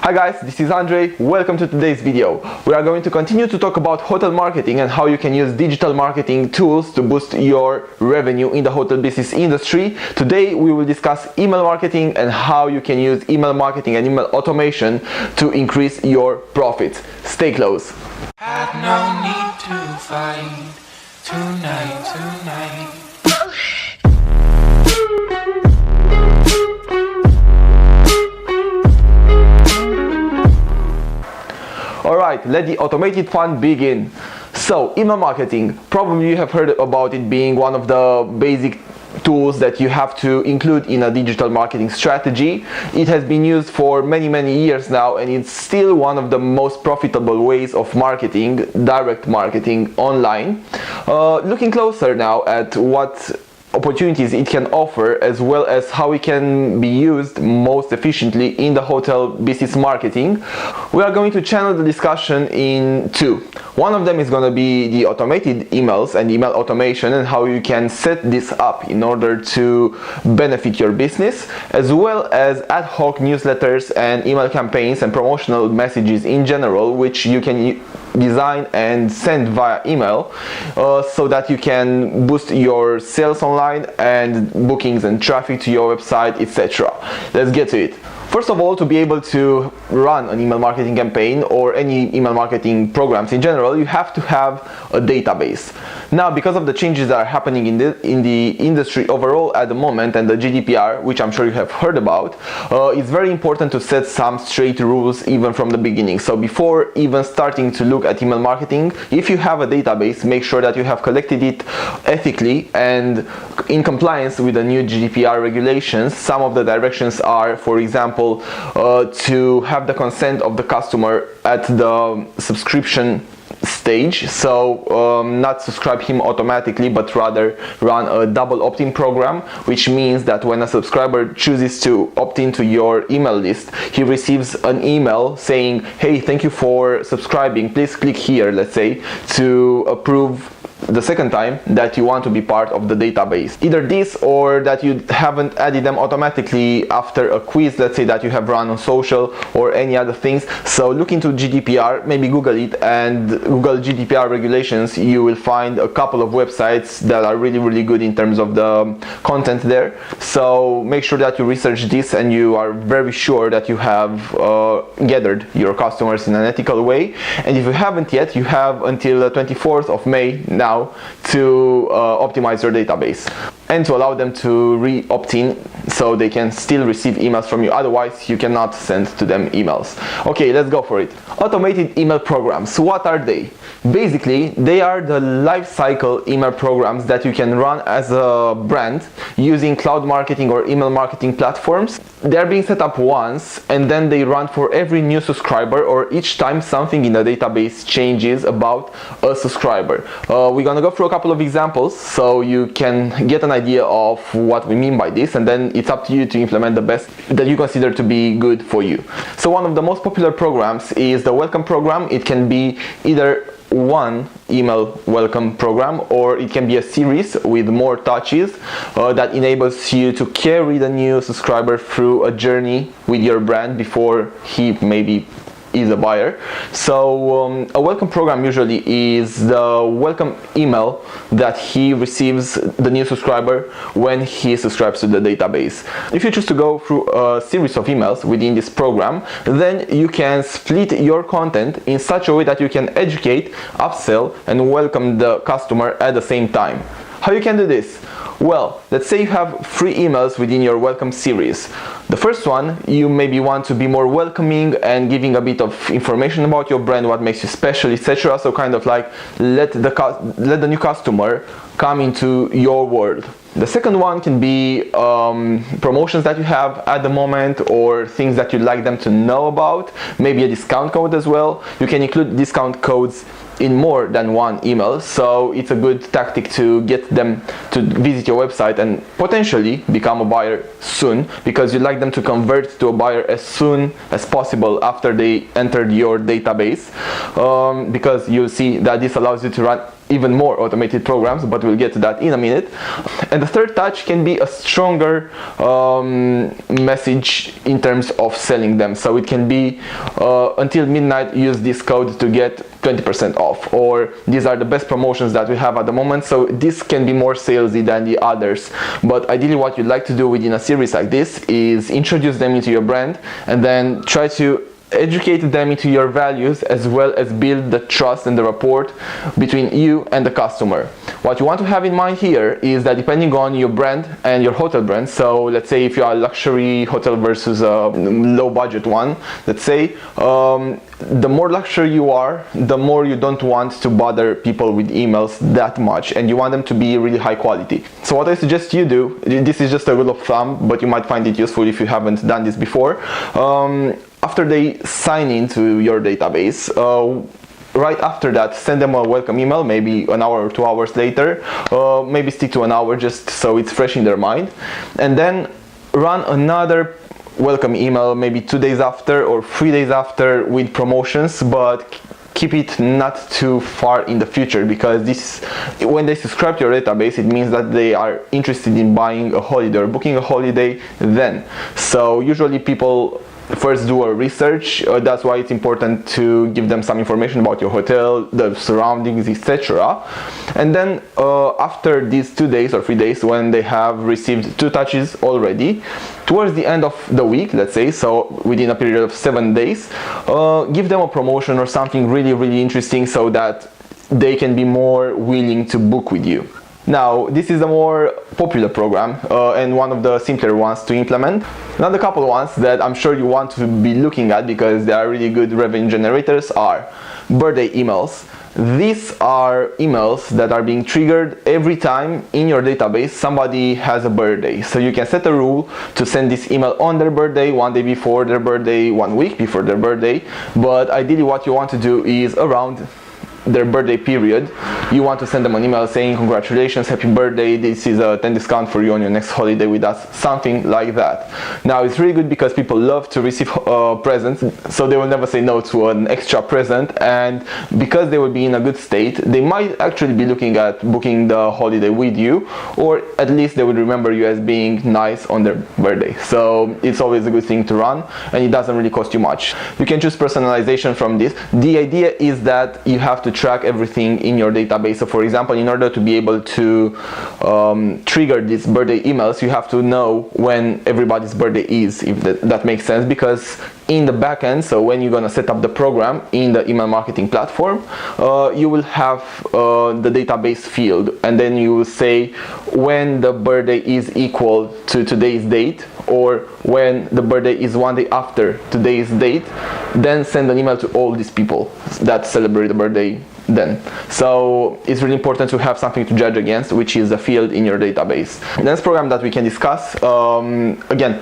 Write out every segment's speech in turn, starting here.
Hi guys, this is Andrei. Welcome to today's video. We are going to continue to talk about hotel marketing and how you can use digital marketing tools to boost your revenue in the hotel business industry. Today we will discuss email marketing and how you can use email marketing and email automation to increase your profits. Stay close. Had no need to fight tonight. Alright, let the automated fun begin. So, email marketing, probably you have heard about it being one of the basic tools that you have to include in a digital marketing strategy. It has been used for many years now, and it's still one of the most profitable ways of marketing, direct marketing online. Looking closer now at what opportunities it can offer, as well as how it can be used most efficiently in the hotel business marketing, we are going to channel the discussion in two. One of them is going to be the automated emails and email automation and how you can set this up in order to benefit your business, as well as ad hoc newsletters and email campaigns and promotional messages in general, which you can design and send via email so that you can boost your sales online and bookings and traffic to your website, etc. Let's get to it. First of all, to be able to run an email marketing campaign or any email marketing programs in general, you have to have a database. Now, because of the changes that are happening in the industry overall at the moment and the GDPR, which I'm sure you have heard about, it's very important to set some straight rules even from the beginning. So before even starting to look at email marketing, if you have a database, make sure that you have collected it ethically and in compliance with the new GDPR regulations. Some of the directions are, for example, to have the consent of the customer at the subscription stage, so not subscribe him automatically, but rather run a double opt-in program, which means that when a subscriber chooses to opt into your email list, he receives an email saying, hey, thank you for subscribing, please click here, let's say, to approve the second time that you want to be part of the database. Either this, or that you haven't added them automatically after a quiz, let's say, that you have run on social or any other things. So look into GDPR, maybe Google it and Google GDPR regulations. You will find a couple of websites that are really good in terms of the content there. So make sure that you research this and you are very sure that you have gathered your customers in an ethical way. And if you haven't yet, you have until the 24th of May now to optimize your database and to allow them to re-opt-in so they can still receive emails from you. Otherwise, you cannot send to them emails. Okay, let's go for it. Automated email programs. What are they? Basically, they are the life cycle email programs that you can run as a brand using cloud marketing or email marketing platforms. They are being set up once, and then they run for every new subscriber or each time something in the database changes about a subscriber. We're gonna go through a couple of examples so you can get an idea of what we mean by this, and then it's up to you to implement the best that you consider to be good for you. So one of the most popular programs is the welcome program. It can be either one email welcome program, or it can be a series with more touches that enables you to carry the new subscriber through a journey with your brand before he maybe is a buyer. So a welcome program usually is the welcome email that he receives the new subscriber when he subscribes to the database. If you choose to go through a series of emails within this program, then you can split your content in such a way that you can educate, upsell, and welcome the customer at the same time. How you can do this? Well, let's say you have 3 emails within your welcome series. The first one, you maybe want to be more welcoming and giving a bit of information about your brand, what makes you special, etc. So kind of like let the new customer come into your world. The second one can be promotions that you have at the moment or things that you'd like them to know about, maybe a discount code as well. You can include discount codes in more than one email, so it's a good tactic to get them to visit your website and potentially become a buyer soon, because you'd like them to convert to a buyer as soon as possible after they entered your database, because you'll see that this allows you to run even more automated programs, but we'll get to that in a minute. And the third touch can be a stronger message in terms of selling them. So it can be until midnight, use this code to get 20% off, or these are the best promotions that we have at the moment. So this can be more salesy than the others, but ideally what you'd like to do within a series like this is introduce them into your brand and then try to educate them into your values, as well as build the trust and the rapport between you and the customer. What you want to have in mind here is that depending on your brand and your hotel brand, so let's say if you are a luxury hotel versus a low budget one, let's say, the more luxury you are, the more you don't want to bother people with emails that much, and you want them to be really high quality. So what I suggest you do, this is just a rule of thumb, but you might find it useful if you haven't done this before. After they sign into your database, right after that, send them a welcome email, maybe an hour or 2 hours later, maybe stick to an hour just so it's fresh in their mind, and then run another welcome email maybe 2 days after or 3 days after with promotions, but keep it not too far in the future, because this, when they subscribe to your database, it means that they are interested in buying a holiday or booking a holiday then. So usually people first do a research, that's why it's important to give them some information about your hotel, the surroundings, etc. And then after these 2 days or 3 days, when they have received 2 touches already, towards the end of the week, let's say, so within a period of 7 days, give them a promotion or something really interesting so that they can be more willing to book with you. Now, this is a more popular program and one of the simpler ones to implement. Another couple ones that I'm sure you want to be looking at because they are really good revenue generators are birthday emails. These are emails that are being triggered every time in your database somebody has a birthday. So you can set a rule to send this email on their birthday, 1 day before their birthday, 1 week before their birthday. But ideally what you want to do is around their birthday period, you want to send them an email saying congratulations, happy birthday, this is a 10 discount for you on your next holiday with us, something like that. Now it's really good because people love to receive presents, so they will never say no to an extra present, and because they will be in a good state, they might actually be looking at booking the holiday with you, or at least they will remember you as being nice on their birthday. So it's always a good thing to run, and it doesn't really cost you much. You can choose personalization from this. The idea is that you have to track everything in your database. So for example, in order to be able to trigger these birthday emails, you have to know when everybody's birthday is, if that makes sense, because in the backend, so when you're gonna set up the program in the email marketing platform, you will have the database field, and then you will say when the birthday is equal to today's date, or when the birthday is 1 day after today's date, then send an email to all these people that celebrate the birthday then. So it's really important to have something to judge against, which is a field in your database. The next program that we can discuss, again,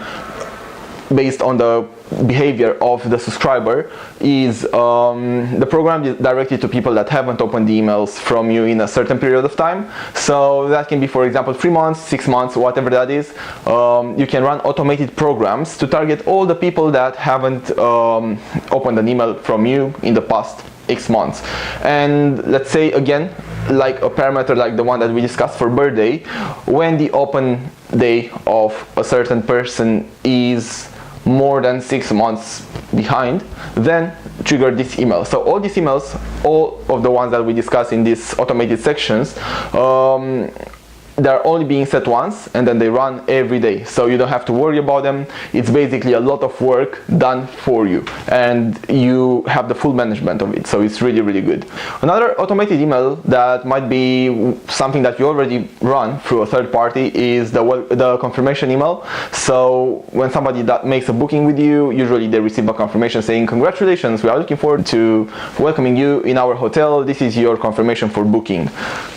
based on the behavior of the subscriber, is the program directed to people that haven't opened the emails from you in a certain period of time. So that can be, for example, 3 months, 6 months, whatever that is. You can run automated programs to target all the people that haven't opened an email from you in the past X months. And let's say again, like a parameter like the one that we discussed for birthday, when the open day of a certain person is more than 6 months behind, then trigger this email. So all these emails, all of the ones that we discuss in these automated sections, they're only being set once, and then they run every day, so you don't have to worry about them. It's basically a lot of work done for you, and you have the full management of it, so it's really good. Another automated email that might be something that you already run through a third party is the confirmation email. So when somebody that makes a booking with you, usually they receive a confirmation saying congratulations, we are looking forward to welcoming you in our hotel, this is your confirmation for booking.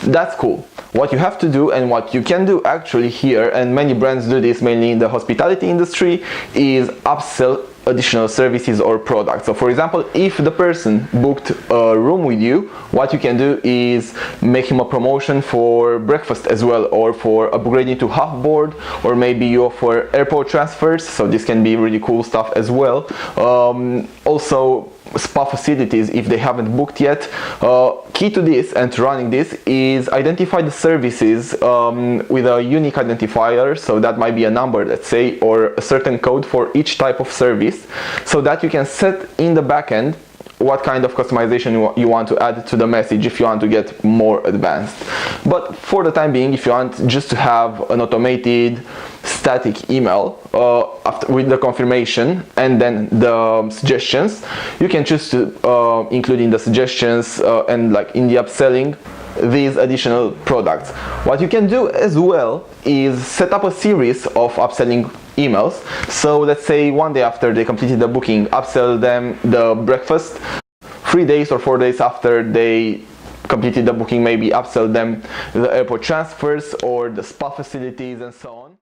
That's cool. What you have to do, and what you can do actually here, and many brands do this mainly in the hospitality industry, is upsell additional services or products. So for example, if the person booked a room with you, what you can do is make him a promotion for breakfast as well, or for upgrading to half board, or maybe you offer airport transfers, so this can be really cool stuff as well. Also spa facilities if they haven't booked yet. Key to this and to running this is identify the services with a unique identifier, so that might be a number, let's say, or a certain code for each type of service, so that you can set in the backend what kind of customization you want to add to the message if you want to get more advanced. But for the time being, if you want just to have an automated static email with the confirmation and then the suggestions, you can choose to include in the suggestions and like in the upselling these additional products. What you can do as well is set up a series of upselling emails. So let's say one day after they completed the booking, upsell them the breakfast. 3 days or 4 days after they completed the booking, maybe upsell them the airport transfers or the spa facilities and so on.